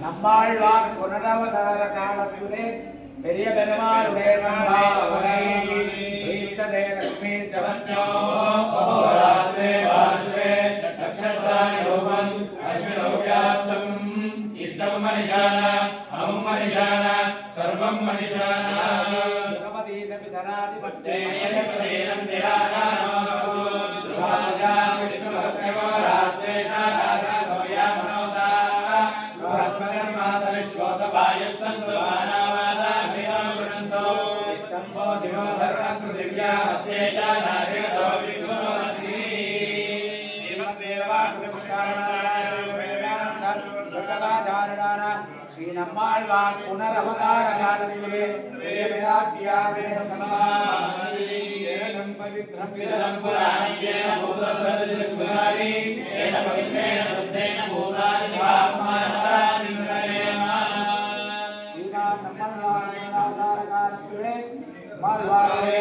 நம்மாழ்வார் புனரவதார காலத்திலே பெரிய பெருமாளுடைய சம்பாவனை ஈச்சதே லக்ஷ்மி சவத்யோ அஹோராத்ரே வார்ஷ்வே நக்ஷத்ராணி ரூபம் அஸ்வினோ व्याप्तम् इष्टं मनिषाण अमुं मनिषाण सर्वं मनिषाण भगवती सवितराधिपत्ये यस्वैनं निराशानो ध्रुवाशा विष्णुभक्तगोरास्ये चारासा सोया मनोता बृहस्पतिर्मातरिश्वोतपायः सन्तुमानावादा हिमावृणन्तो इष्टं वो दिवो वरुणपृथिव्या अस्येषा नारिगतो विष्णुमन्त्री श्री नम्माழ்வார் पुनरवतार कालத்திலே वेदाध्याये समानं पवित्रं विदं पुराणेन भूतस्तदृशुगारी येन पवित्रेण शुद्धेन भूतानि पापमानतानि करेमा श्री नम्माழ்வார் कालத்திலே माळवारे